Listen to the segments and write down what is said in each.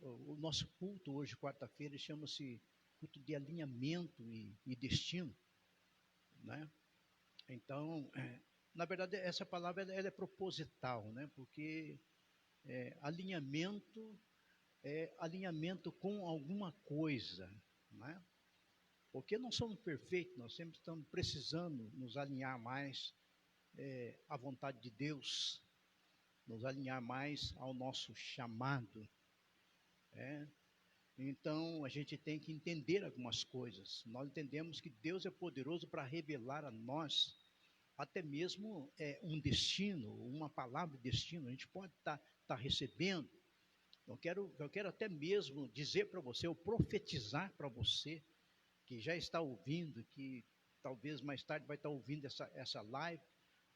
O nosso culto hoje, quarta-feira, chama-se culto de alinhamento e destino, né? Então, na verdade, essa palavra ela é proposital, né? Porque alinhamento é alinhamento com alguma coisa, né? Porque não somos perfeitos, nós sempre estamos precisando nos alinhar mais à vontade de Deus, nos alinhar mais ao nosso chamado. Então, a gente tem que entender algumas coisas. Nós entendemos que Deus é poderoso para revelar a nós até mesmo um destino, uma palavra de destino. A gente pode estar recebendo. Eu quero até mesmo dizer para você, ou profetizar para você, que já está ouvindo, que talvez mais tarde vai estar ouvindo essa live,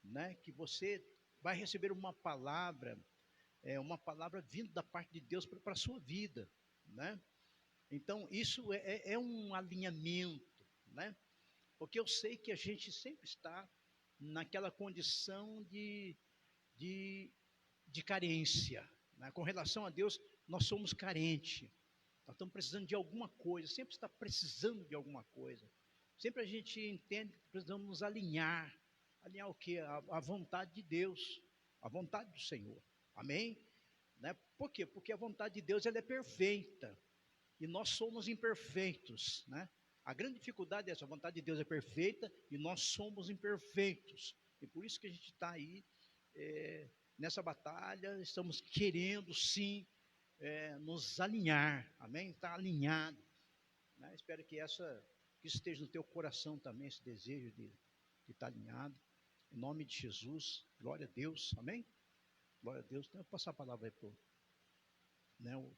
né? Que você vai receber uma palavra vindo da parte de Deus para a sua vida, né? Então, isso é um alinhamento, né? Porque eu sei que a gente sempre está naquela condição de carência, né? Com relação a Deus, nós somos carentes. Nós estamos precisando de alguma coisa, sempre está precisando de alguma coisa. Sempre a gente entende que precisamos nos alinhar. Alinhar o quê? A vontade de Deus, a vontade do Senhor. Amém? Né? Por quê? Porque a vontade de Deus ela é perfeita. E nós somos imperfeitos, né? A grande dificuldade é essa, a vontade de Deus é perfeita e nós somos imperfeitos. E por isso que a gente está aí nessa batalha, estamos querendo sim nos alinhar, amém? Está alinhado, né? Espero que isso esteja no teu coração também, esse desejo de estar alinhado. Em nome de Jesus, glória a Deus, amém? Glória a Deus. Então, eu vou passar a palavra aí para o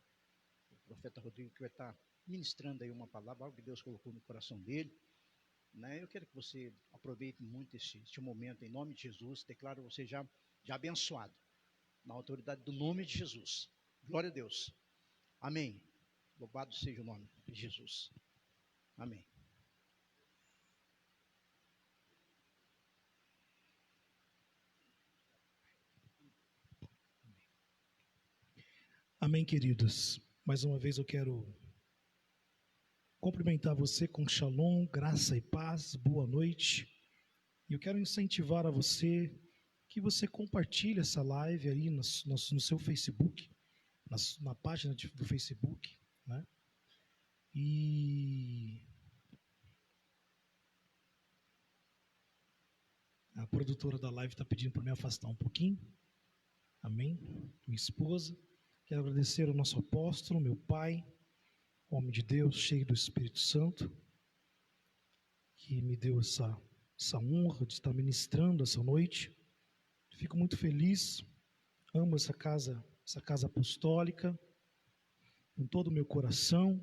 profeta Rodrigo, que vai estar ministrando aí uma palavra, algo que Deus colocou no coração dele, né? Eu quero que você aproveite muito este momento, em nome de Jesus. Declaro você já abençoado, na autoridade do nome de Jesus. Glória a Deus. Amém. Louvado seja o nome de Jesus. Amém. Amém, queridos. Mais uma vez eu quero cumprimentar você com shalom, graça e paz, boa noite. E eu quero incentivar a você que você compartilhe essa live aí no seu Facebook, na página do Facebook, né? E a produtora da live está pedindo para me afastar um pouquinho. Amém? Minha esposa. Quero agradecer ao nosso apóstolo, meu pai, homem de Deus, cheio do Espírito Santo, que me deu essa honra de estar ministrando essa noite. Fico muito feliz, amo essa casa apostólica, com todo o meu coração,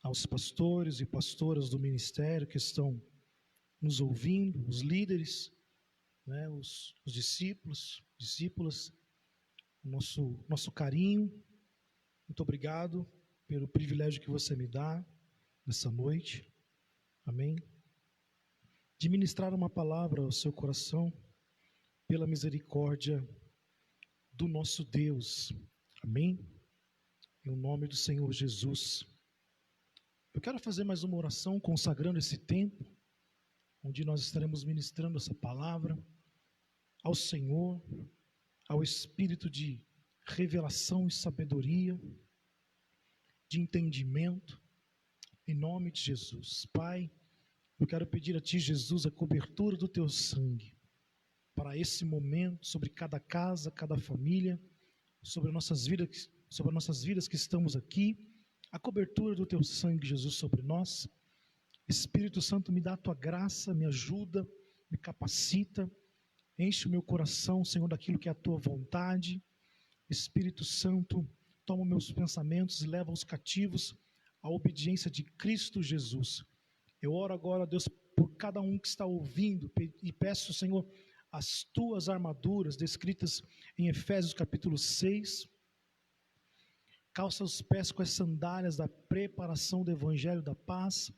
aos pastores e pastoras do ministério que estão nos ouvindo, os líderes, né, os discípulas, nosso carinho. Muito obrigado pelo privilégio que você me dá nessa noite, amém? De ministrar uma palavra ao seu coração, pela misericórdia do nosso Deus, amém? Em nome do Senhor Jesus. Eu quero fazer mais uma oração consagrando esse tempo, onde nós estaremos ministrando essa palavra ao Senhor, ao Espírito de revelação e sabedoria, de entendimento, em nome de Jesus. Pai, eu quero pedir a Ti, Jesus, a cobertura do Teu sangue, para esse momento, sobre cada casa, cada família, sobre nossas vidas que estamos aqui, a cobertura do Teu sangue, Jesus, sobre nós. Espírito Santo, me dá a Tua graça, me ajuda, me capacita, enche o meu coração, Senhor, daquilo que é a Tua vontade. Espírito Santo, toma meus pensamentos e leva-os cativos à obediência de Cristo Jesus. Eu oro agora, Deus, por cada um que está ouvindo e peço, Senhor, as Tuas armaduras descritas em Efésios capítulo 6. Calça os pés com as sandálias da preparação do Evangelho da paz.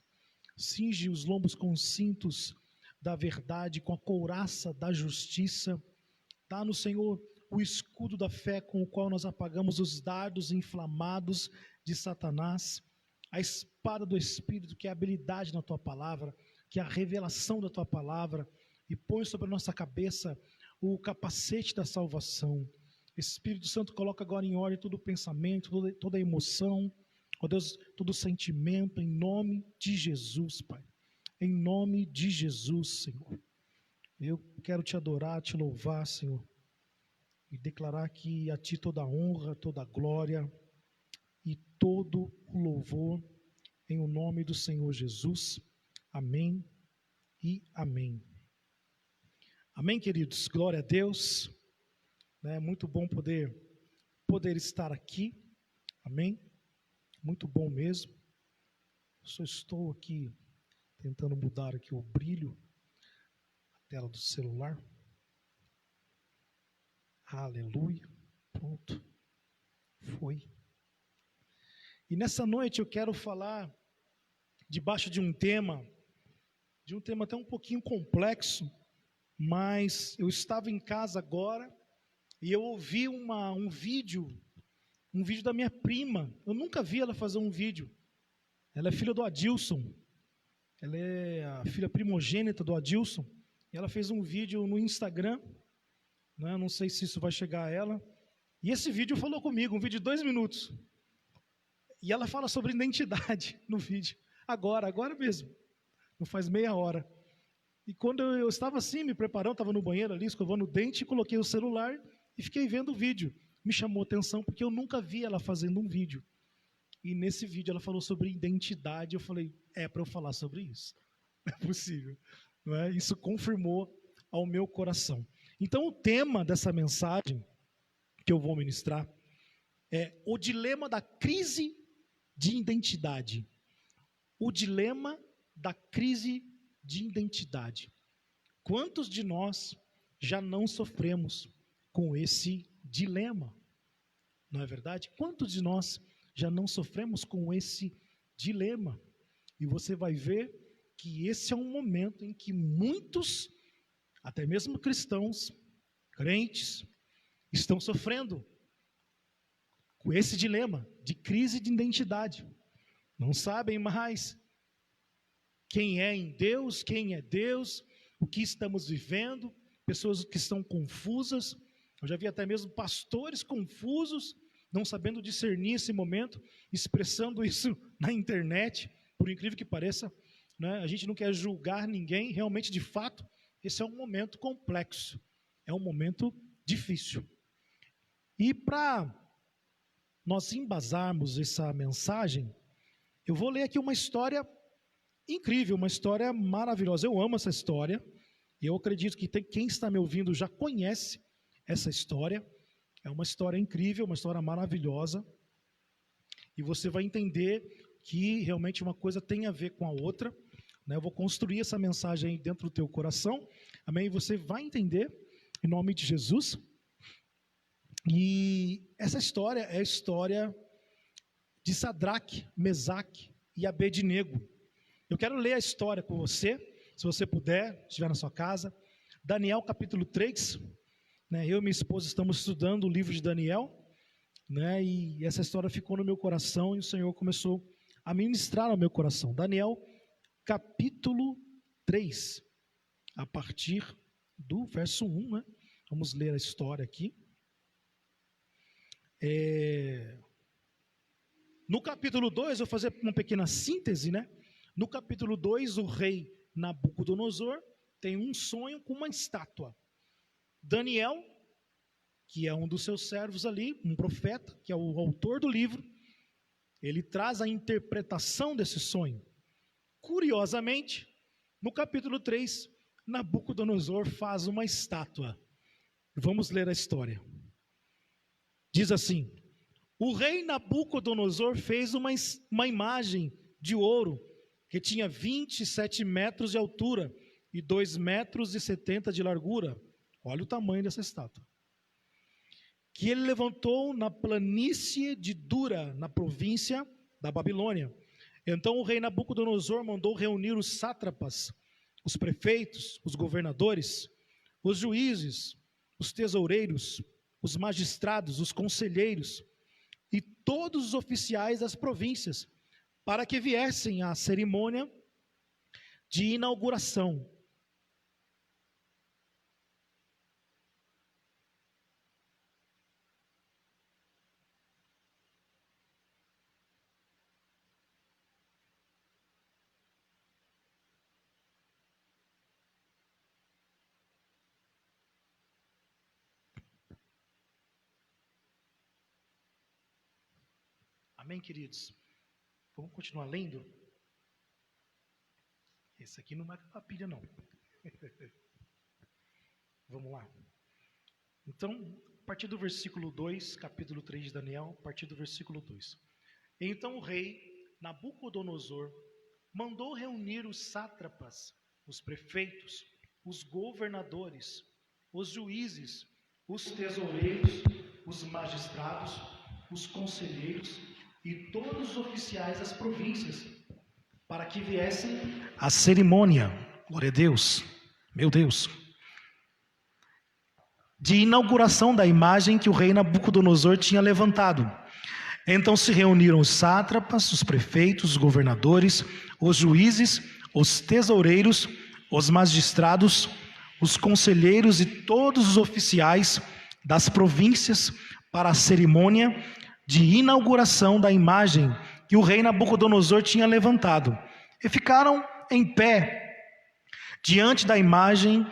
Cinge os lombos com os cintos da verdade, com a couraça da justiça. Dá-nos, Senhor, o escudo da fé com o qual nós apagamos os dardos inflamados de Satanás, a espada do Espírito, que é a habilidade na tua palavra, que é a revelação da tua palavra, e põe sobre a nossa cabeça o capacete da salvação. Espírito Santo, coloca agora em ordem todo o pensamento, toda a emoção, ó Deus, todo o sentimento, em nome de Jesus, Pai. Em nome de Jesus, Senhor. Eu quero te adorar, te louvar, Senhor, e declarar que a Ti toda a honra, toda a glória e todo o louvor, em o nome do Senhor Jesus. Amém e amém. Amém, queridos? Glória a Deus. É muito bom poder estar aqui. Amém? Muito bom mesmo. Só estou aqui tentando mudar aqui o brilho da tela do celular. Aleluia. Pronto. Foi. E nessa noite eu quero falar debaixo de um tema até um pouquinho complexo, mas eu estava em casa agora e eu ouvi um vídeo da minha prima. Eu nunca vi ela fazer um vídeo. Ela é filha do Adilson. Ela é a filha primogênita do Adilson. E ela fez um vídeo no Instagram. Né? Não sei se isso vai chegar a ela. E esse vídeo falou comigo, um vídeo de 2 minutos. E ela fala sobre identidade no vídeo. Agora mesmo. Não faz meia hora. E quando eu estava assim, me preparando, estava no banheiro ali, escovando o dente, coloquei o celular e fiquei vendo o vídeo. Me chamou a atenção porque eu nunca vi ela fazendo um vídeo. E nesse vídeo ela falou sobre identidade. Eu falei, é para eu falar sobre isso. É possível. Não é? Isso confirmou ao meu coração. Então o tema dessa mensagem que eu vou ministrar é o dilema da crise de identidade. O dilema da crise de identidade. Quantos de nós já não sofremos com esse dilema? Não é verdade? Quantos de nós já não sofremos com esse dilema? E você vai ver que esse é um momento em que muitos, até mesmo cristãos, crentes, estão sofrendo com esse dilema de crise de identidade. Não sabem mais quem é em Deus, quem é Deus, o que estamos vivendo, pessoas que estão confusas. Eu já vi até mesmo pastores confusos, não sabendo discernir esse momento, expressando isso na internet, por incrível que pareça, né? A gente não quer julgar ninguém, realmente, de fato, esse é um momento complexo, é um momento difícil. E para nós embasarmos essa mensagem, eu vou ler aqui uma história incrível, uma história maravilhosa. Eu amo essa história, e eu acredito que quem está me ouvindo já conhece essa história. É uma história incrível, uma história maravilhosa, e você vai entender que realmente uma coisa tem a ver com a outra, né? Eu vou construir essa mensagem dentro do teu coração, amém? E você vai entender, em nome de Jesus. E essa história é a história de Sadraque, Mesaque e Abednego. Eu quero ler a história com você, se você puder, estiver na sua casa. Daniel capítulo 3, né? Eu e minha esposa estamos estudando o livro de Daniel, né? E essa história ficou no meu coração e o Senhor começou a ministrar ao meu coração. Daniel capítulo 3, a partir do verso 1, né? Vamos ler a história aqui. No capítulo 2, eu vou fazer uma pequena síntese, né? No capítulo 2, o rei Nabucodonosor tem um sonho com uma estátua. Daniel, que é um dos seus servos ali, um profeta, que é o autor do livro, ele traz a interpretação desse sonho. Curiosamente, no capítulo 3, Nabucodonosor faz uma estátua. Vamos ler a história. Diz assim: o rei Nabucodonosor fez uma imagem de ouro que tinha 27 metros de altura e 2,70 metros de largura. Olha o tamanho dessa estátua. Que ele levantou na planície de Dura, na província da Babilônia. Então o rei Nabucodonosor mandou reunir os sátrapas, os prefeitos, os governadores, os juízes, os tesoureiros, os magistrados, os conselheiros e todos os oficiais das províncias, para que viessem à cerimônia de inauguração. Amém, queridos? Vamos continuar lendo? Esse aqui não vai acabar a pilha, não. Vamos lá. Então, a partir do versículo 2, capítulo 3 de Daniel, a partir do versículo 2. Então o rei Nabucodonosor mandou reunir os sátrapas, os prefeitos, os governadores, os juízes, os tesoureiros, os magistrados, os conselheiros e todos os oficiais das províncias, para que viessem à cerimônia, glória a Deus, meu Deus, de inauguração da imagem que o rei Nabucodonosor tinha levantado. Então se reuniram os sátrapas, os prefeitos, os governadores, os juízes, os tesoureiros, os magistrados, os conselheiros e todos os oficiais das províncias para a cerimônia de inauguração da imagem que o rei Nabucodonosor tinha levantado, e ficaram em pé diante da imagem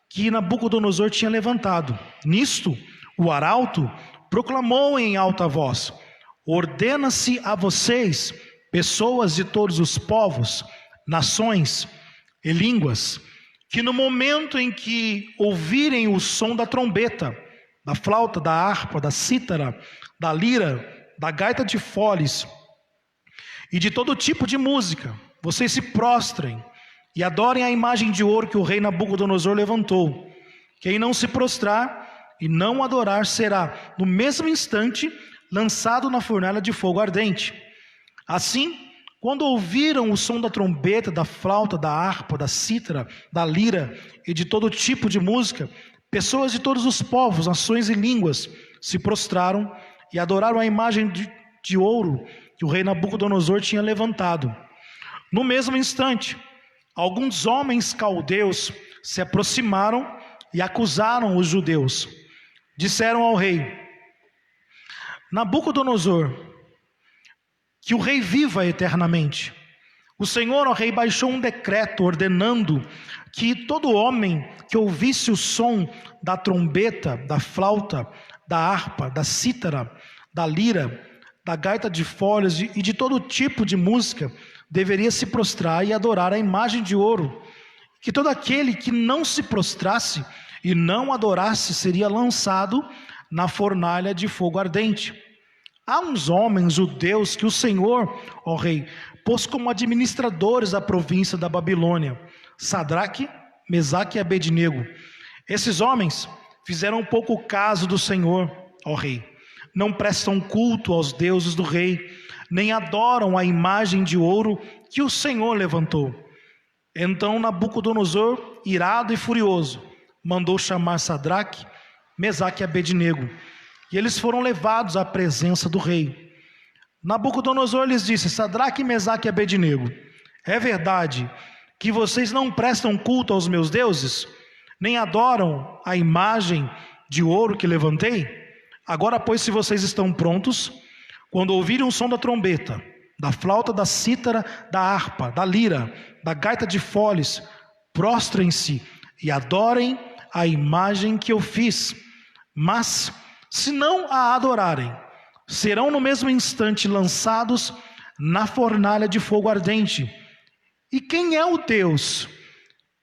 que Nabucodonosor tinha levantado. Nisto, o arauto proclamou em alta voz: ordena-se a vocês, pessoas de todos os povos, nações e línguas, que no momento em que ouvirem o som da trombeta, da flauta, da harpa, da cítara, da lira, da gaita de foles e de todo tipo de música, vocês se prostrem e adorem a imagem de ouro que o rei Nabucodonosor levantou. Quem não se prostrar e não adorar será, no mesmo instante, lançado na fornalha de fogo ardente. Assim, quando ouviram o som da trombeta, da flauta, da harpa, da cítara, da lira e de todo tipo de música, pessoas de todos os povos, nações e línguas se prostraram e adoraram a imagem de ouro que o rei Nabucodonosor tinha levantado. No mesmo instante, alguns homens caldeus se aproximaram e acusaram os judeus. Disseram ao rei Nabucodonosor, que o rei viva eternamente. O Senhor, ó rei, baixou um decreto ordenando que todo homem que ouvisse o som da trombeta, da flauta, da harpa, da cítara, da lira, da gaita de foles e de todo tipo de música, deveria se prostrar e adorar a imagem de ouro. Que todo aquele que não se prostrasse e não adorasse seria lançado na fornalha de fogo ardente. Há uns homens judeus que o Senhor, ó rei, pôs como administradores da província da Babilônia, Sadraque, Mesaque e Abednego. Esses homens fizeram pouco caso do Senhor, ó rei. Não prestam culto aos deuses do rei, nem adoram a imagem de ouro que o Senhor levantou. Então Nabucodonosor, irado e furioso, mandou chamar Sadraque, Mesaque e Abednego, e eles foram levados à presença do rei. Nabucodonosor lhes disse: Sadraque, Mesaque e Abednego, é verdade que vocês não prestam culto aos meus deuses, nem adoram a imagem de ouro que levantei? Agora, pois, se vocês estão prontos, quando ouvirem o som da trombeta, da flauta, da cítara, da harpa, da lira, da gaita de foles, prostrem-se e adorem a imagem que eu fiz. Mas, se não a adorarem, serão no mesmo instante lançados na fornalha de fogo ardente. E quem é o Deus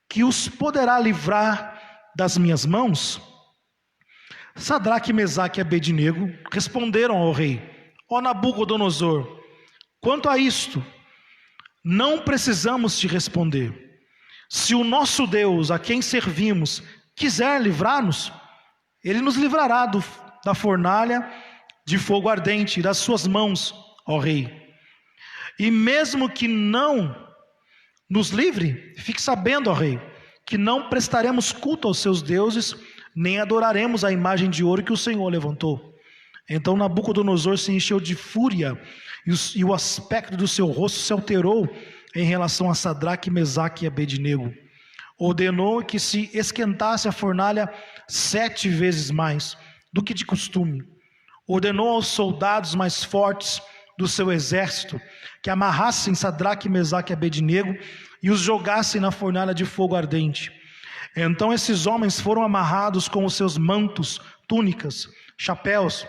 que os poderá livrar das minhas mãos? Sadraque, Mesaque e Abednego responderam ao rei: ó Nabucodonosor, quanto a isto, não precisamos te responder. Se o nosso Deus, a quem servimos, quiser livrar-nos, ele nos livrará da fornalha de fogo ardente, das suas mãos, ó rei. E mesmo que não nos livre, fique sabendo, ó rei, que não prestaremos culto aos seus deuses, nem adoraremos a imagem de ouro que o Senhor levantou. Então Nabucodonosor se encheu de fúria, e o aspecto do seu rosto se alterou em relação a Sadraque, Mesaque e Abednego. Ordenou que se esquentasse a fornalha 7 vezes mais do que de costume. Ordenou aos soldados mais fortes do seu exército que amarrassem Sadraque, Mesaque e Abednego e os jogassem na fornalha de fogo ardente. Então esses homens foram amarrados com os seus mantos, túnicas, chapéus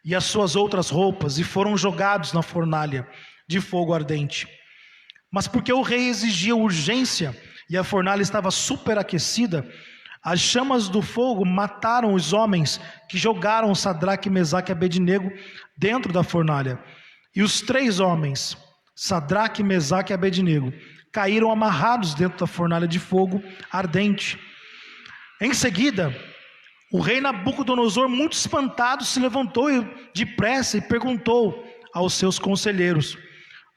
e as suas outras roupas, e foram jogados na fornalha de fogo ardente. Mas porque o rei exigia urgência e a fornalha estava superaquecida, as chamas do fogo mataram os homens que jogaram Sadraque, Mesaque e Abednego dentro da fornalha. E os 3 homens, Sadraque, Mesaque e Abednego, caíram amarrados dentro da fornalha de fogo ardente. Em seguida, o rei Nabucodonosor, muito espantado, se levantou depressa e perguntou aos seus conselheiros: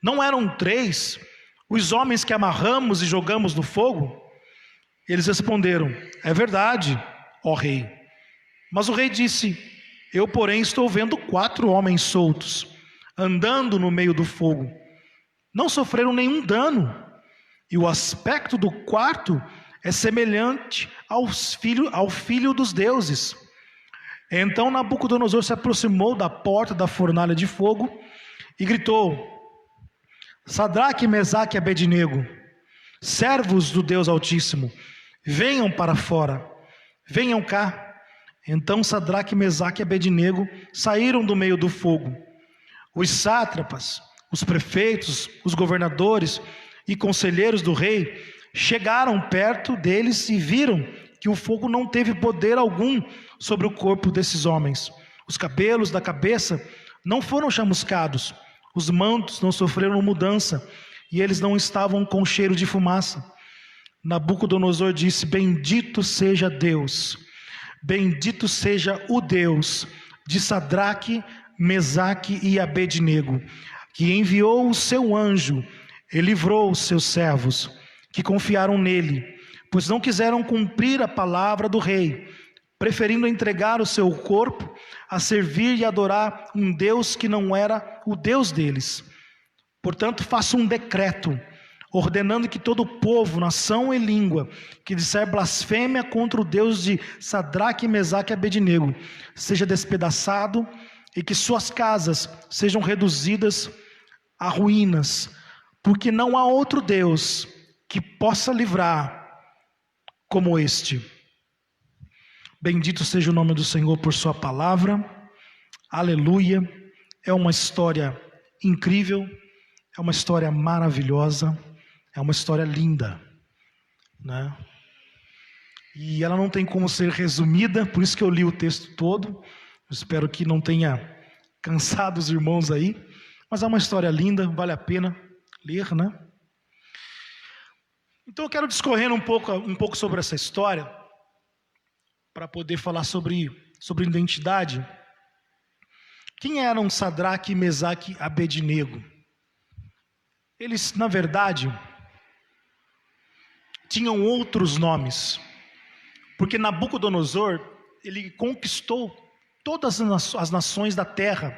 não eram 3 os homens que amarramos e jogamos no fogo? Eles responderam: é verdade, ó rei. Mas o rei disse: eu, porém, estou vendo 4 homens soltos, andando no meio do fogo. Não sofreram nenhum dano, e o aspecto do quarto é semelhante ao filho dos deuses. Então Nabucodonosor se aproximou da porta da fornalha de fogo e gritou: Sadraque, Mesaque e Abednego, servos do Deus Altíssimo, venham para fora, venham cá. Então Sadraque, Mesaque e Abednego saíram do meio do fogo. Os sátrapas, os prefeitos, os governadores e conselheiros do rei chegaram perto deles e viram que o fogo não teve poder algum sobre o corpo desses homens. Os cabelos da cabeça não foram chamuscados, os mantos não sofreram mudança, e eles não estavam com cheiro de fumaça. Nabucodonosor disse: bendito seja Deus, bendito seja o Deus de Sadraque, Mesaque e Abednego, que enviou o seu anjo e livrou os seus servos, que confiaram nele, pois não quiseram cumprir a palavra do rei, preferindo entregar o seu corpo a servir e adorar um Deus que não era o Deus deles. Portanto, faça um decreto, ordenando que todo povo, nação e língua que disser blasfêmia contra o Deus de Sadraque, Mesaque e Abednego seja despedaçado, e que suas casas sejam reduzidas a ruínas, porque não há outro Deus que possa livrar como este. Bendito seja o nome do Senhor por sua palavra. Aleluia. É uma história incrível, é uma história maravilhosa, é uma história linda, né? E ela não tem como ser resumida, por isso que eu li o texto todo. Eu espero que não tenha cansado os irmãos aí, mas é uma história linda, vale a pena ler, né? Então eu quero discorrer um pouco sobre essa história, para poder falar sobre identidade. Quem eram Sadraque, Mesaque e Abednego? Eles, na verdade, tinham outros nomes, porque Nabucodonosor, ele conquistou todas as nações da terra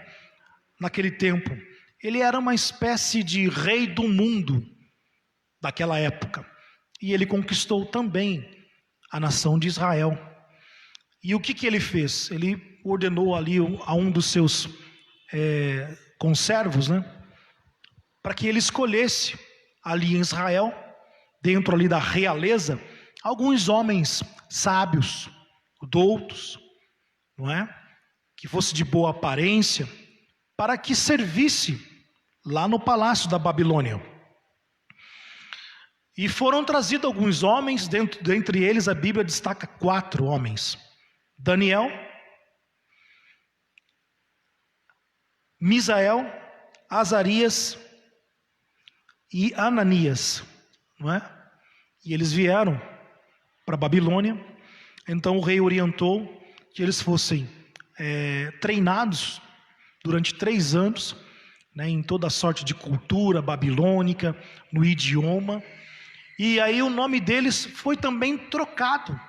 naquele tempo. Ele era uma espécie de rei do mundo daquela época, e ele conquistou também a nação de Israel. E o que ele fez? Ele ordenou ali a um dos seus conservos, né, para que ele escolhesse ali em Israel, dentro ali da realeza, alguns homens sábios, doutos, não é? Que fosse de boa aparência, para que servisse lá no palácio da Babilônia. E foram trazidos alguns homens, dentre eles a Bíblia destaca 4 homens: Daniel, Misael, Azarias e Ananias, não é? E eles vieram para a Babilônia. Então o rei orientou que eles fossem treinados durante 3 anos, né, em toda a sorte de cultura babilônica, no idioma. E aí o nome deles foi também trocado.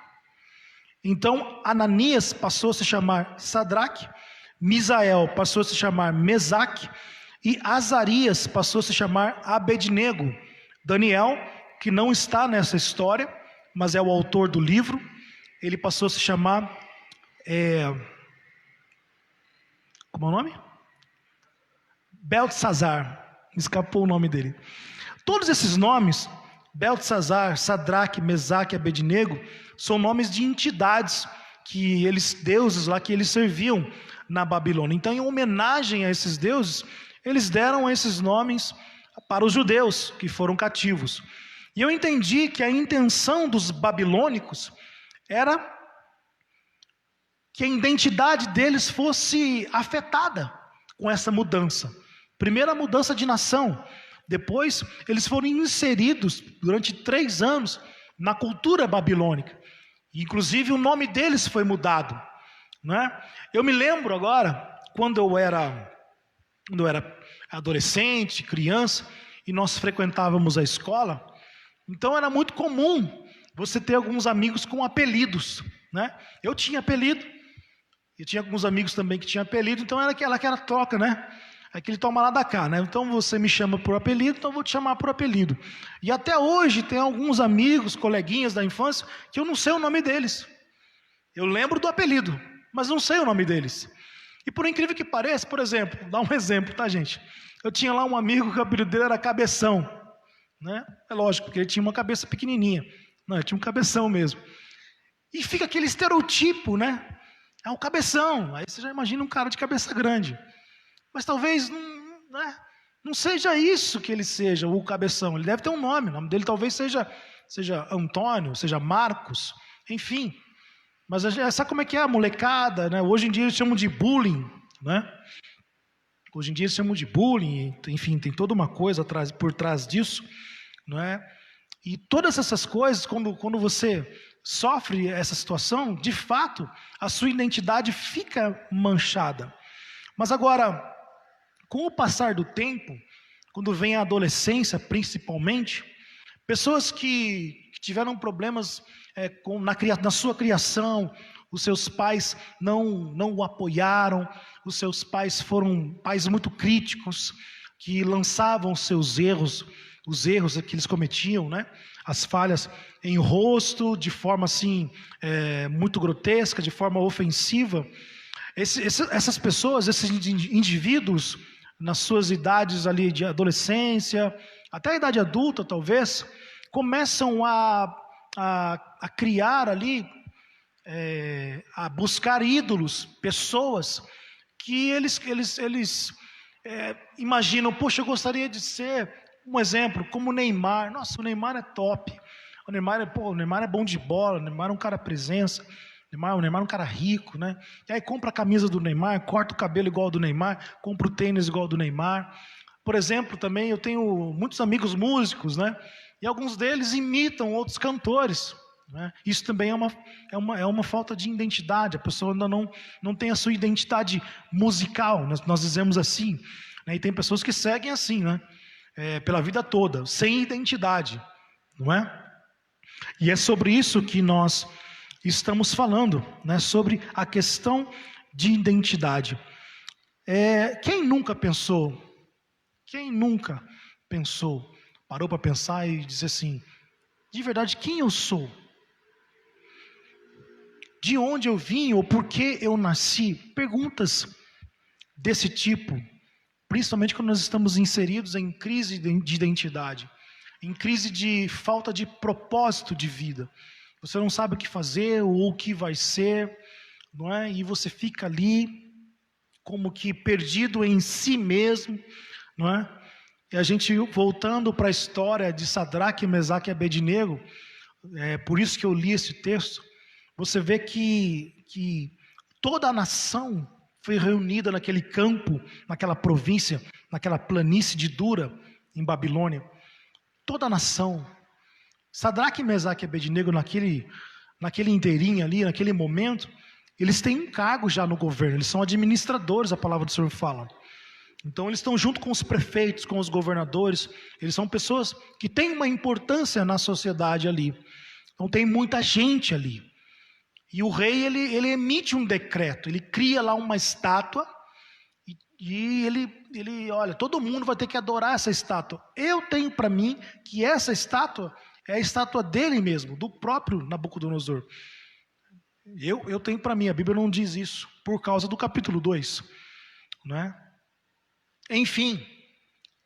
Então Ananias passou a se chamar Sadraque, Misael passou a se chamar Mesaque, e Azarias passou a se chamar Abednego. Daniel, que não está nessa história, mas é o autor do livro, ele passou a se chamar, como é o nome? Beltesazar, escapou o nome dele. Todos esses nomes, Beltesazar, Sadraque, Mesaque e Abednego, são nomes de entidades, deuses lá que eles serviam na Babilônia. Então, em homenagem a esses deuses, eles deram esses nomes para os judeus que foram cativos. E eu entendi que a intenção dos babilônicos era que a identidade deles fosse afetada com essa mudança. Primeiro a mudança de nação, depois eles foram inseridos durante 3 anos na cultura babilônica. Inclusive o nome deles foi mudado, né? Eu me lembro agora, quando eu era adolescente, criança, e nós frequentávamos a escola, então era muito comum você ter alguns amigos com apelidos, né? Eu tinha apelido, e tinha alguns amigos também que tinham apelido, então era aquela troca, né? Aquele toma lá da cá, né? Então você me chama por apelido, então eu vou te chamar por apelido. E até hoje tem alguns amigos, coleguinhas da infância, que eu não sei o nome deles. Eu lembro do apelido, mas não sei o nome deles. E por incrível que pareça, por exemplo, vou dar um exemplo, tá, gente? Eu tinha lá um amigo que o apelido dele era Cabeção, né? É lógico, porque ele tinha uma cabeça pequenininha. Não, ele tinha um cabeção mesmo. E fica aquele estereotipo, né? É um cabeção. Aí você já imagina um cara de cabeça grande. Mas talvez não seja isso que ele seja, o cabeção. Ele deve ter um nome. O nome dele talvez seja Antônio, seja Marcos, enfim. Mas sabe como é que é a molecada, né? Hoje em dia eles chamam de bullying, né? Hoje em dia eles chamam de bullying, enfim, tem toda uma coisa por trás disso, não é? E todas essas coisas, quando você sofre essa situação, de fato, a sua identidade fica manchada. Mas agora, com o passar do tempo, quando vem a adolescência principalmente, pessoas que tiveram problemas na sua criação, os seus pais não o apoiaram, os seus pais foram pais muito críticos, que lançavam seus erros, os erros que eles cometiam, né? As falhas em rosto, de forma assim, muito grotesca, de forma ofensiva. Essas pessoas, esses indivíduos, nas suas idades ali de adolescência, até a idade adulta talvez, começam a criar ali, a buscar ídolos, pessoas que eles imaginam, poxa, eu gostaria de ser, um exemplo, como o Neymar. Nossa, o Neymar é top, o Neymar é bom de bola, o Neymar é um cara presença, o Neymar é um cara rico, né? E aí compra a camisa do Neymar, corta o cabelo igual ao do Neymar, compra o tênis igual ao do Neymar. Por exemplo, também eu tenho muitos amigos músicos, né? E alguns deles imitam outros cantores, né? Isso também é uma falta de identidade. A pessoa ainda não tem a sua identidade musical, nós dizemos assim, né? E tem pessoas que seguem assim, né? Pela vida toda, sem identidade, não é? E é sobre isso que nós estamos falando, né? Sobre a questão de identidade. Quem nunca pensou, parou para pensar e dizer assim, de verdade, quem eu sou? De onde eu vim ou por que eu nasci? Perguntas desse tipo, principalmente quando nós estamos inseridos em crise de identidade, em crise de falta de propósito de vida. Você não sabe o que fazer ou o que vai ser, não é? E você fica ali como que perdido em si mesmo, não é? E a gente, voltando para a história de Sadraque, Mesaque e Abednego, por isso que eu li esse texto, você vê que toda a nação foi reunida naquele campo, naquela província, naquela planície de Dura, em Babilônia. Toda a nação. Sadraque, Mesaque e Abednego, naquele inteirinho ali, naquele momento, eles têm um cargo já no governo, eles são administradores, a palavra do Senhor fala. Então eles estão junto com os prefeitos, com os governadores, eles são pessoas que têm uma importância na sociedade ali. Então tem muita gente ali. E o rei, ele emite um decreto, ele cria lá uma estátua, e ele, olha, todo mundo vai ter que adorar essa estátua. Eu tenho para mim que essa estátua é a estátua dele mesmo, do próprio Nabucodonosor. Eu tenho para mim, a Bíblia não diz isso, por causa do capítulo 2, não é? Enfim,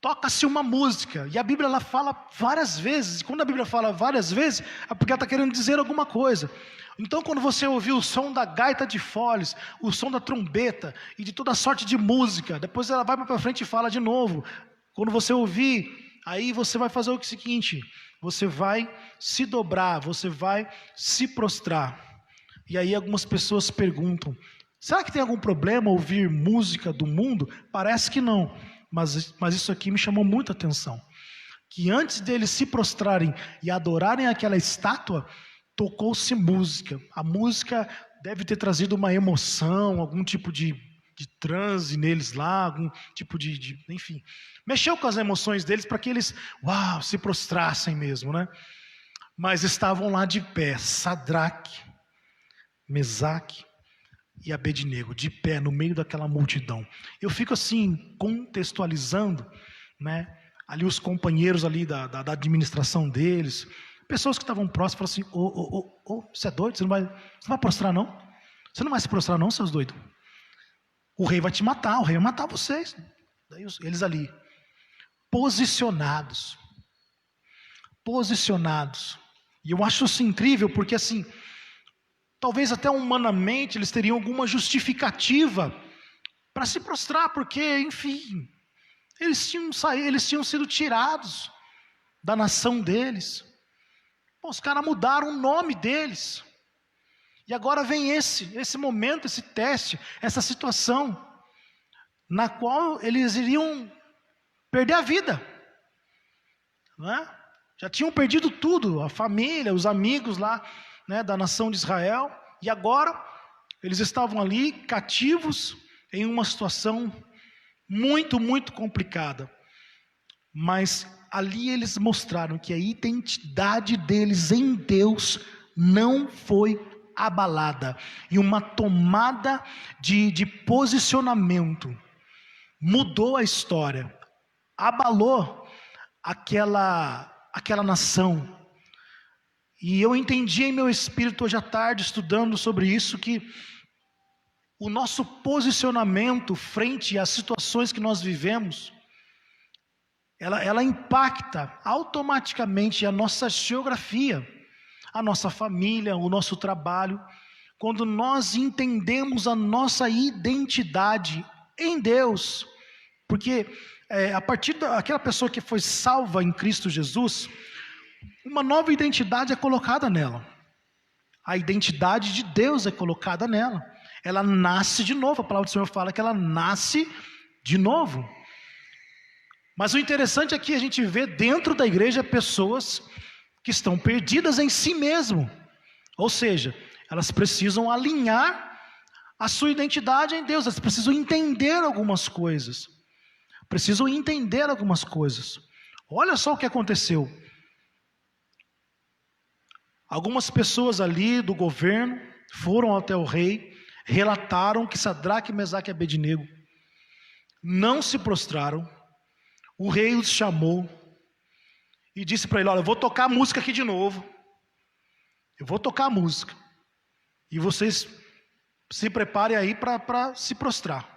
toca-se uma música, e a Bíblia ela fala várias vezes, e quando a Bíblia fala várias vezes, é porque ela está querendo dizer alguma coisa. Então quando você ouvir o som da gaita de foles, o som da trombeta, e de toda sorte de música, depois ela vai para frente e fala de novo. Quando você ouvir, aí você vai fazer o seguinte, você vai se dobrar, você vai se prostrar. E aí algumas pessoas perguntam, será que tem algum problema ouvir música do mundo? Parece que não, mas isso aqui me chamou muita atenção. Que antes deles se prostrarem e adorarem aquela estátua, tocou-se música. A música deve ter trazido uma emoção, algum tipo de transe neles lá, algum tipo enfim, mexeu com as emoções deles para que eles, se prostrassem mesmo, né? Mas estavam lá de pé, Sadraque, Mesaque e Abednego, de pé no meio daquela multidão. Eu fico assim, contextualizando, né? Ali os companheiros ali da administração deles, pessoas que estavam próximas, falaram assim, você é doido? Você não vai prostrar não? Você não vai se prostrar não, seus doidos? O rei vai te matar, o rei vai matar vocês. Daí eles ali, posicionados. E eu acho isso incrível, porque assim, talvez até humanamente eles teriam alguma justificativa para se prostrar, porque, enfim, eles tinham sido tirados da nação deles. Pô, os caras mudaram o nome deles. E agora vem esse momento, esse teste, essa situação, na qual eles iriam perder a vida. Não é? Já tinham perdido tudo, a família, os amigos lá, né, da nação de Israel, e agora eles estavam ali cativos em uma situação muito, muito complicada. Mas ali eles mostraram que a identidade deles em Deus não foi abalada, e uma tomada de posicionamento mudou a história, abalou aquela nação. E eu entendi em meu espírito hoje à tarde, estudando sobre isso, que o nosso posicionamento frente às situações que nós vivemos, ela impacta automaticamente a nossa geografia, a nossa família, o nosso trabalho. Quando nós entendemos a nossa identidade em Deus, porque a partir daquela pessoa que foi salva em Cristo Jesus, uma nova identidade é colocada nela. A identidade de Deus é colocada nela. Ela nasce de novo. A palavra do Senhor fala que ela nasce de novo. Mas o interessante é que a gente vê dentro da igreja pessoas que estão perdidas em si mesmo. Ou seja, elas precisam alinhar a sua identidade em Deus. Elas precisam entender algumas coisas. Olha só o que aconteceu. Algumas pessoas ali do governo foram até o rei, relataram que Sadraque, Mesaque e Abednego não se prostraram. O rei os chamou e disse para ele, olha, eu vou tocar a música aqui de novo. Eu vou tocar a música. E vocês se preparem aí para se prostrar.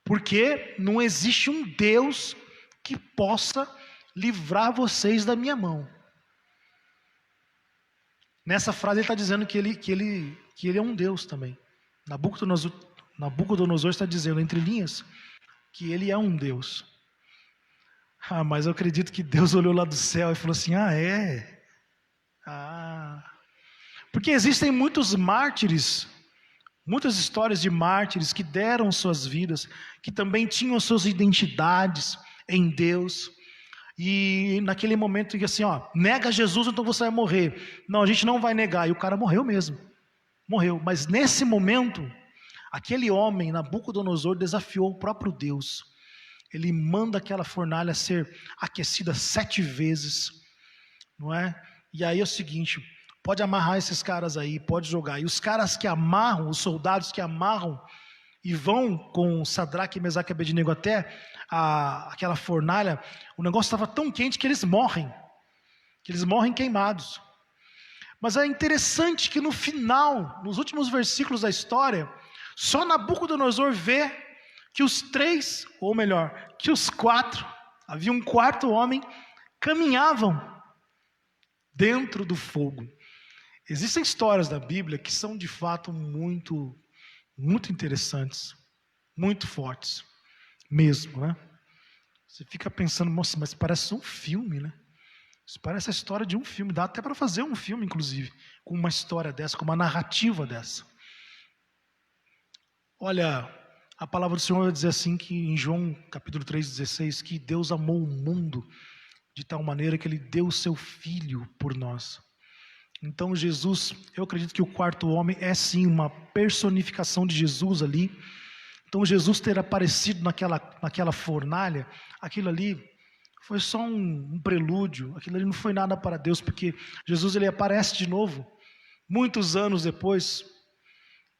Porque não existe um Deus que possa livrar vocês da minha mão. Nessa frase ele está dizendo que ele é um Deus também. Nabucodonosor está dizendo, entre linhas, que ele é um Deus. Mas eu acredito que Deus olhou lá do céu e falou assim, é? Porque existem muitos mártires, muitas histórias de mártires que deram suas vidas, que também tinham suas identidades em Deus. E naquele momento que assim, nega Jesus, então você vai morrer. Não, a gente não vai negar. E o cara morreu mesmo. Morreu. Mas nesse momento, aquele homem, Nabucodonosor, desafiou o próprio Deus. Ele manda aquela fornalha ser aquecida 7 vezes. Não é? E aí é o seguinte, Pode amarrar esses caras aí, pode jogar. E os caras que amarram, os soldados que amarram e vão com Sadraque, Mesaque e Abednego até aquela fornalha, o negócio estava tão quente que eles morrem queimados. Mas é interessante que no final, nos últimos versículos da história, só Nabucodonosor vê que os 3, ou melhor, que os 4, havia um quarto homem, caminhavam dentro do fogo. Existem histórias da Bíblia que são de fato muito, muito interessantes, muito fortes, mesmo, né? Você fica pensando, nossa, mas parece um filme, né? Isso parece a história de um filme, dá até para fazer um filme, inclusive, com uma história dessa, com uma narrativa dessa. Olha, a palavra do Senhor vai dizer assim, que em João capítulo 3,16, que Deus amou o mundo de tal maneira que Ele deu o seu Filho por nós. Então Jesus, eu acredito que o quarto homem é sim uma personificação de Jesus ali. Então Jesus ter aparecido naquela fornalha, aquilo ali foi só um prelúdio, aquilo ali não foi nada para Deus, porque Jesus ele aparece de novo, muitos anos depois,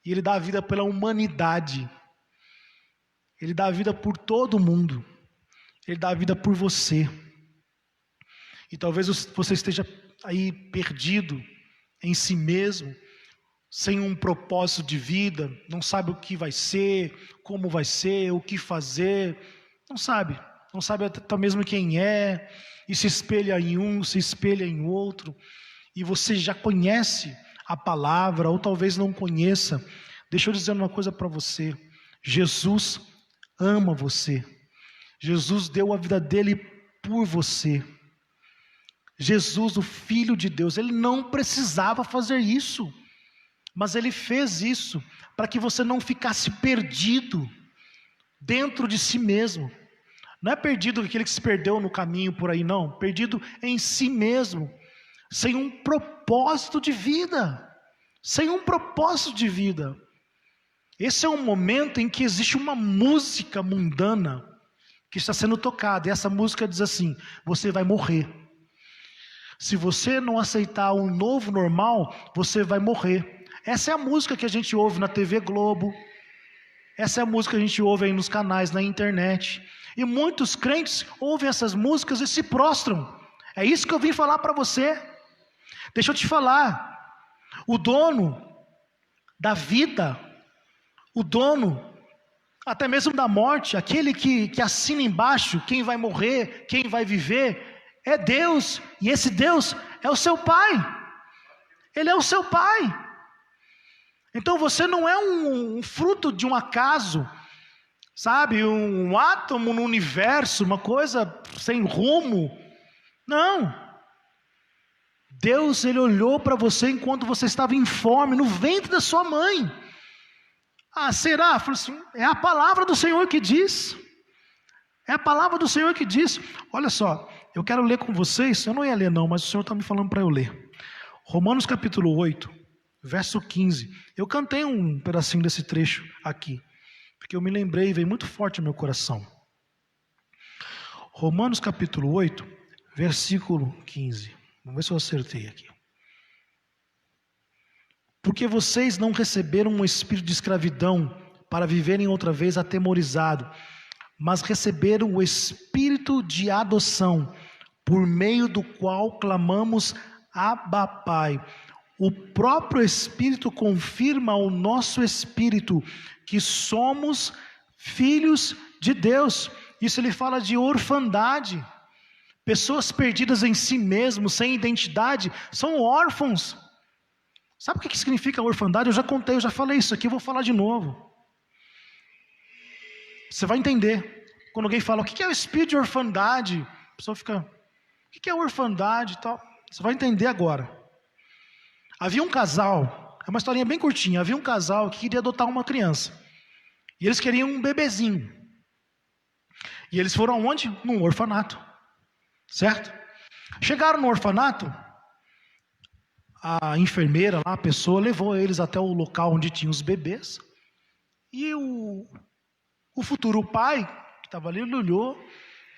e Ele dá a vida pela humanidade, Ele dá a vida por todo mundo, Ele dá a vida por você. E talvez você esteja aí perdido em si mesmo, sem um propósito de vida, não sabe o que vai ser, como vai ser, o que fazer, não sabe até mesmo quem é, e se espelha em um, se espelha em outro, e você já conhece a palavra, ou talvez não conheça. Deixa eu dizer uma coisa para você, Jesus ama você, Jesus deu a vida dele por você, Jesus, o Filho de Deus, ele não precisava fazer isso, mas ele fez isso para que você não ficasse perdido dentro de si mesmo. Não é perdido aquele que se perdeu no caminho por aí, não. Perdido em si mesmo, sem um propósito de vida. Sem um propósito de vida. Esse é um momento em que existe uma música mundana que está sendo tocada. E essa música diz assim: você vai morrer. Se você não aceitar um novo normal, você vai morrer. Essa é a música que a gente ouve na TV Globo. Essa é a música que a gente ouve aí nos canais, na internet. E muitos crentes ouvem essas músicas e se prostram. É isso que eu vim falar para você. Deixa eu te falar. O dono da vida, o dono até mesmo da morte, aquele que assina embaixo quem vai morrer, quem vai viver, é Deus. E esse Deus é o seu Pai. Ele é o seu Pai. Então você não é um fruto de um acaso, sabe, um átomo no universo, uma coisa sem rumo. Não. Deus, ele olhou para você enquanto você estava informe no ventre da sua mãe. Ah, será? Falei assim, é a palavra do Senhor que diz. É a palavra do Senhor que diz. Olha só, eu quero ler com vocês, eu não ia ler não, mas o Senhor está me falando para eu ler. Romanos capítulo 8, verso 15. Eu cantei um pedacinho desse trecho aqui, porque eu me lembrei e veio muito forte no meu coração. Romanos capítulo 8, versículo 15. Vamos ver se eu acertei aqui. Porque vocês não receberam um espírito de escravidão para viverem outra vez atemorizados, mas receberam o espírito de adoção, por meio do qual clamamos Abba, Pai. O próprio Espírito confirma ao nosso espírito que somos filhos de Deus. Isso ele fala de orfandade. Pessoas perdidas em si mesmos, sem identidade, são órfãos. Sabe o que significa orfandade? Eu já contei, eu já falei isso aqui, eu vou falar de novo. Você vai entender. Quando alguém fala, o que é o espírito de orfandade? A pessoa fica, o que é orfandade e tal? Você vai entender agora. Havia um casal, é uma historinha bem curtinha, havia um casal que queria adotar uma criança. E eles queriam um bebezinho. E eles foram aonde? Num orfanato. Certo? Chegaram no orfanato, a enfermeira lá, a pessoa, levou eles até o local onde tinham os bebês. E o futuro pai, que estava ali, ele olhou,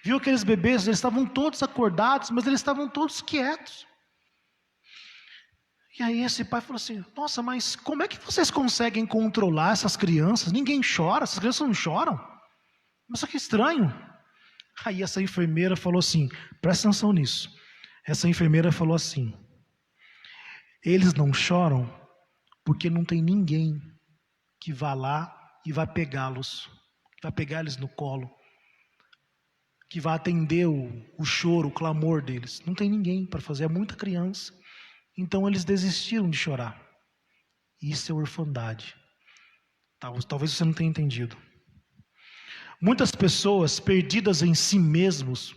viu aqueles bebês, eles estavam todos acordados, mas eles estavam todos quietos. E aí esse pai falou assim: nossa, mas como é que vocês conseguem controlar essas crianças? Ninguém chora, essas crianças não choram. Mas que estranho. Aí essa enfermeira falou assim, presta atenção nisso. Essa enfermeira falou assim: eles não choram porque não tem ninguém que vá lá e vai pegá-los, que vai pegar eles no colo, que vai atender o choro, o clamor deles. Não tem ninguém para fazer, é muita criança. Então eles desistiram de chorar. Isso é orfandade. Talvez você não tenha entendido. Muitas pessoas perdidas em si mesmos,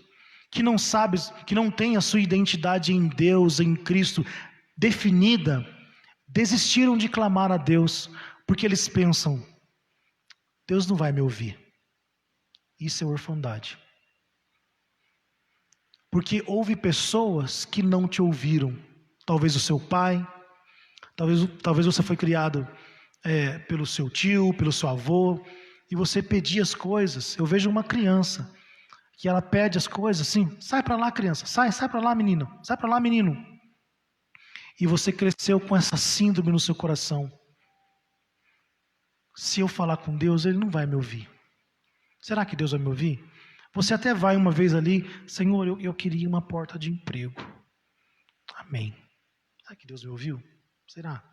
que não sabem, que não têm a sua identidade em Deus, em Cristo definida, desistiram de clamar a Deus, porque eles pensam: Deus não vai me ouvir. Isso é orfandade. Porque houve pessoas que não te ouviram. Talvez o seu pai, talvez você foi criado pelo seu tio, pelo seu avô, e você pedia as coisas. Eu vejo uma criança que ela pede as coisas assim: sai para lá, criança, sai para lá, menino, sai para lá, menino. E você cresceu com essa síndrome no seu coração. Se eu falar com Deus, Ele não vai me ouvir. Será que Deus vai me ouvir? Você até vai uma vez ali: Senhor, eu queria uma porta de emprego. Amém. Será que Deus me ouviu? Será?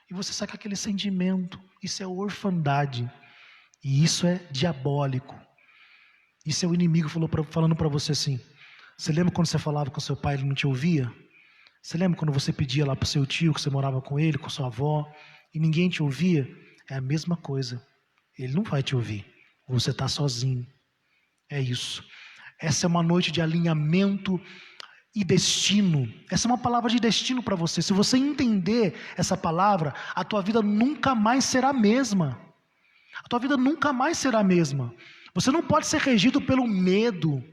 E você sai com aquele sentimento. Isso é orfandade. E isso é diabólico. Isso é o inimigo falando para você assim: você lembra quando você falava com seu pai e ele não te ouvia? Você lembra quando você pedia lá para o seu tio, que você morava com ele, com sua avó, e ninguém te ouvia? É a mesma coisa. Ele não vai te ouvir. Você está sozinho. É isso. Essa é uma noite de alinhamento e destino. Essa é uma palavra de destino para você. Se você entender essa palavra, a tua vida nunca mais será a mesma. A tua vida nunca mais será a mesma. Você não pode ser regido pelo medo,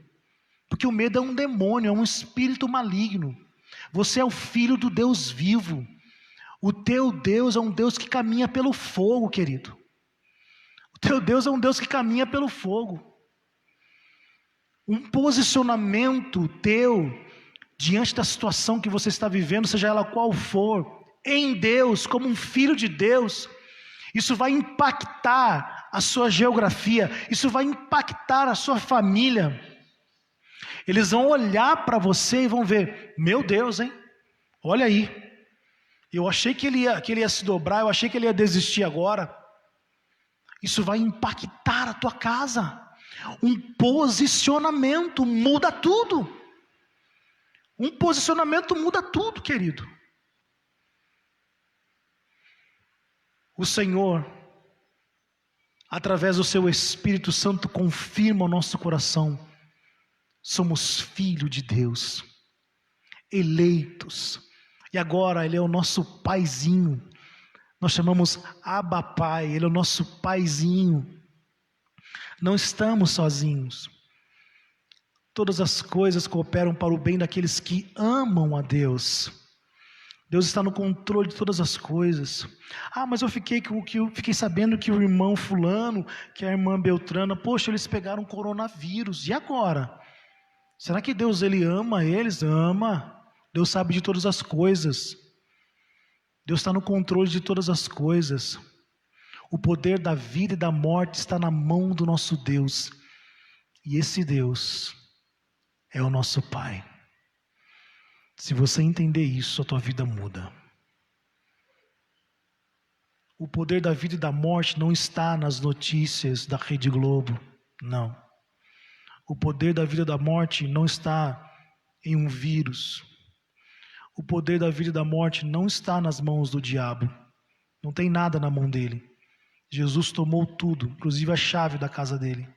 porque o medo é um demônio, é um espírito maligno. Você é o filho do Deus vivo. O teu Deus é um Deus que caminha pelo fogo, querido. O teu Deus é um Deus que caminha pelo fogo. Um posicionamento teu diante da situação que você está vivendo, seja ela qual for, em Deus, como um filho de Deus, isso vai impactar a sua geografia, isso vai impactar a sua família. Eles vão olhar para você e vão ver: meu Deus, hein? Olha aí. Eu achei que ele ia se dobrar, eu achei que ele ia desistir agora. Isso vai impactar a tua casa. Um posicionamento muda tudo. Um posicionamento muda tudo, querido. O Senhor, através do seu Espírito Santo, confirma o nosso coração: somos filhos de Deus, eleitos. E agora Ele é o nosso paizinho. Nós chamamos Abba Pai. Ele é o nosso paizinho. Não estamos sozinhos. Todas as coisas cooperam para o bem daqueles que amam a Deus. Deus está no controle de todas as coisas. Mas eu fiquei sabendo que o irmão fulano, que a irmã Beltrana, poxa, eles pegaram coronavírus. E agora? Será que Deus, Ele ama eles? Ama. Deus sabe de todas as coisas. Deus está no controle de todas as coisas. O poder da vida e da morte está na mão do nosso Deus. E esse Deus é o nosso Pai. Se você entender isso, a tua vida muda. O poder da vida e da morte não está nas notícias da Rede Globo. Não. O poder da vida e da morte não está em um vírus. O poder da vida e da morte não está nas mãos do diabo. Não tem nada na mão dele. Jesus tomou tudo, inclusive a chave da casa dele.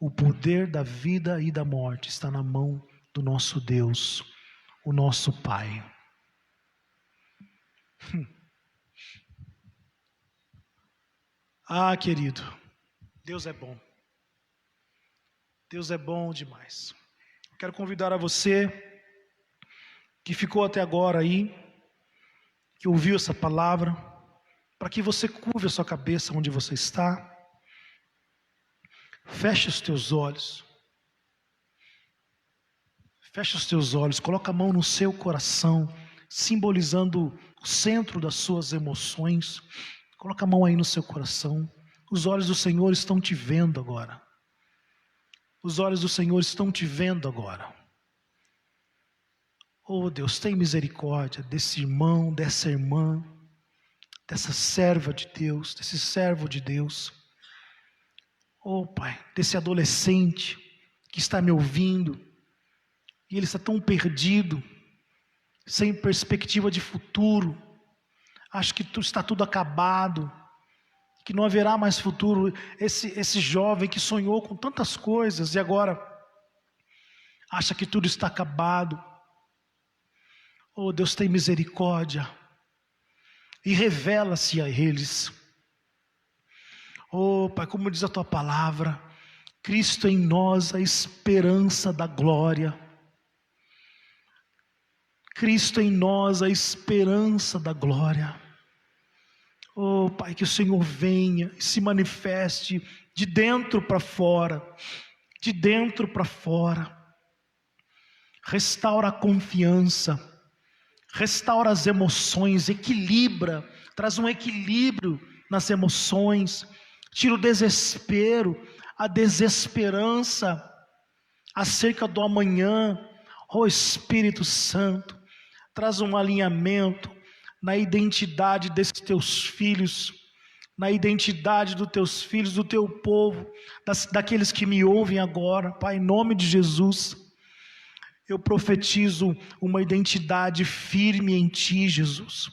O poder da vida e da morte está na mão do nosso Deus, o nosso Pai. Querido, Deus é bom. Deus é bom demais. Quero convidar a você que ficou até agora aí, que ouviu essa palavra, para que você curve a sua cabeça onde você está. Feche os teus olhos. Feche os teus olhos, coloca a mão no seu coração. simbolizando o centro das suas emoções. Coloca a mão aí no seu coração. Os olhos do Senhor estão te vendo agora. Os olhos do Senhor estão te vendo agora. Oh Deus, tem misericórdia desse irmão, dessa irmã, dessa serva de Deus, desse servo de Deus. Oh Pai, desse adolescente que está me ouvindo, e ele está tão perdido, sem perspectiva de futuro, acha que está tudo acabado, que não haverá mais futuro. Esse jovem que sonhou com tantas coisas e agora acha que tudo está acabado. Oh Deus, tem misericórdia e revela-se a eles. Oh Pai, como diz a Tua palavra, Cristo em nós, a esperança da glória. Cristo em nós, a esperança da glória. Oh Pai, que o Senhor venha e se manifeste de dentro para fora, de dentro para fora. Restaura a confiança, restaura as emoções, equilibra, traz um equilíbrio nas emoções, tira o desespero, a desesperança acerca do amanhã. Oh Espírito Santo, traz um alinhamento na identidade desses teus filhos, na identidade dos teus filhos, do teu povo, daqueles que me ouvem agora. Pai, em nome de Jesus, eu profetizo uma identidade firme em Ti, Jesus,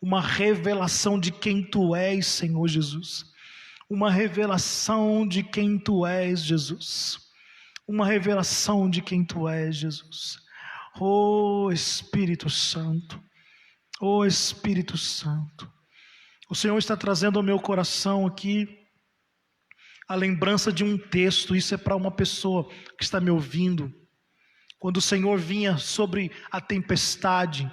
uma revelação de quem Tu és, Senhor Jesus, uma revelação de quem Tu és, Jesus, uma revelação de quem Tu és, Jesus. Oh Espírito Santo, oh Espírito Santo, o Senhor está trazendo ao meu coração aqui a lembrança de um texto. Isso é para uma pessoa que está me ouvindo. Quando o Senhor vinha sobre a tempestade,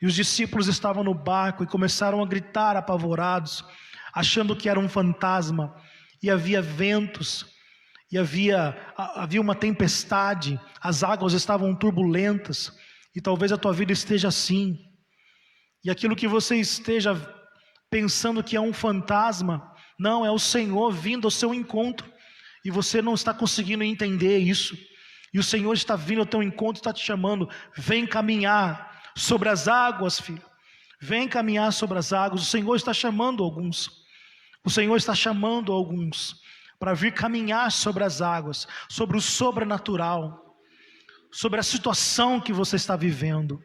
e os discípulos estavam no barco e começaram a gritar apavorados, achando que era um fantasma, e havia ventos, e havia uma tempestade, as águas estavam turbulentas, e talvez a tua vida esteja assim, e aquilo que você esteja pensando que é um fantasma, não, é o Senhor vindo ao seu encontro, e você não está conseguindo entender isso, e o Senhor está vindo ao teu encontro, está te chamando, vem caminhar sobre as águas, filho, vem caminhar sobre as águas. O Senhor está chamando alguns, o Senhor está chamando alguns, para vir caminhar sobre as águas, sobre o sobrenatural, sobre a situação que você está vivendo.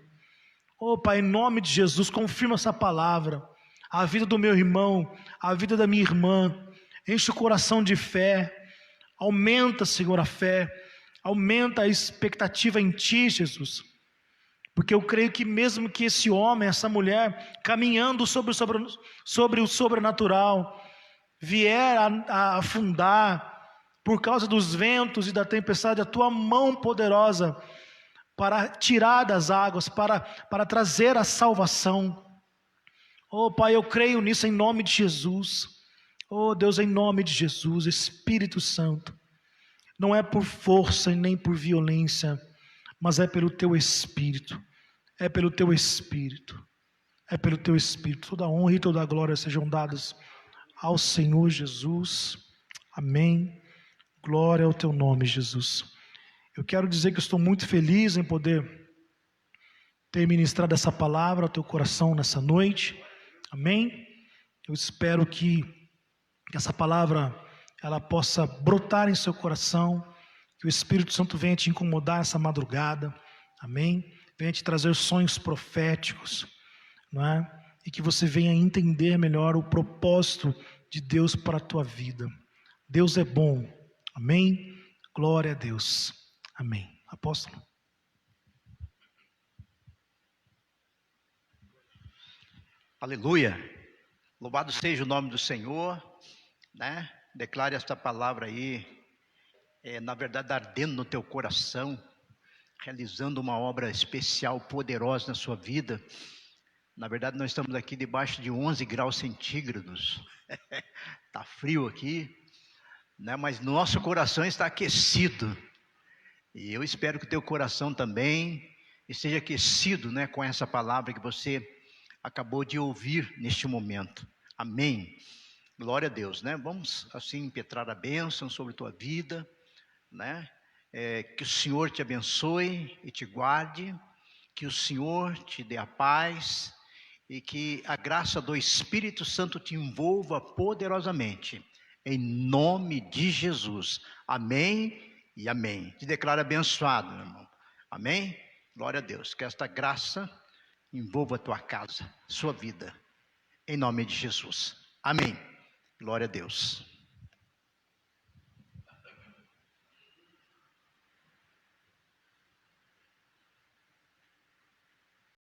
Oh Pai, em nome de Jesus, confirma essa palavra, a vida do meu irmão, a vida da minha irmã, enche o coração de fé, aumenta, Senhor, a fé, aumenta a expectativa em Ti, Jesus, porque eu creio que mesmo que esse homem, essa mulher, caminhando sobre o sobrenatural, vier a afundar por causa dos ventos e da tempestade, a Tua mão poderosa para tirar das águas, para trazer a salvação. Oh Pai, eu creio nisso em nome de Jesus. Oh Deus, em nome de Jesus, Espírito Santo, não é por força e nem por violência, mas é pelo Teu Espírito, é pelo Teu Espírito, é pelo Teu Espírito. Toda a honra e toda a glória sejam dadas ao Senhor Jesus, amém, glória ao Teu nome, Jesus. Eu quero dizer que eu estou muito feliz em poder ter ministrado essa palavra ao teu coração nessa noite, amém. Eu espero que essa palavra ela possa brotar em seu coração, que o Espírito Santo venha te incomodar essa madrugada, amém, venha te trazer sonhos proféticos, não é? E que você venha entender melhor o propósito de Deus para a tua vida. Deus é bom, amém, glória a Deus, amém. Apóstolo. Aleluia, louvado seja o nome do Senhor, né? Declare esta palavra aí, na verdade ardendo no teu coração, realizando uma obra especial, poderosa na sua vida. Na verdade nós estamos aqui debaixo de 11 graus centígrados, está frio aqui, né? Mas nosso coração está aquecido, e eu espero que o teu coração também e seja aquecido, né, com essa palavra que você acabou de ouvir neste momento. Amém. Glória a Deus, né? Vamos assim impetrar a bênção sobre tua vida, né? Que o Senhor te abençoe e te guarde, que o Senhor te dê a paz e que a graça do Espírito Santo te envolva poderosamente, em nome de Jesus. Amém e amém. Te declaro abençoado, meu irmão. Amém? Glória a Deus. Que esta graça envolva a tua casa, sua vida, em nome de Jesus. Amém. Glória a Deus.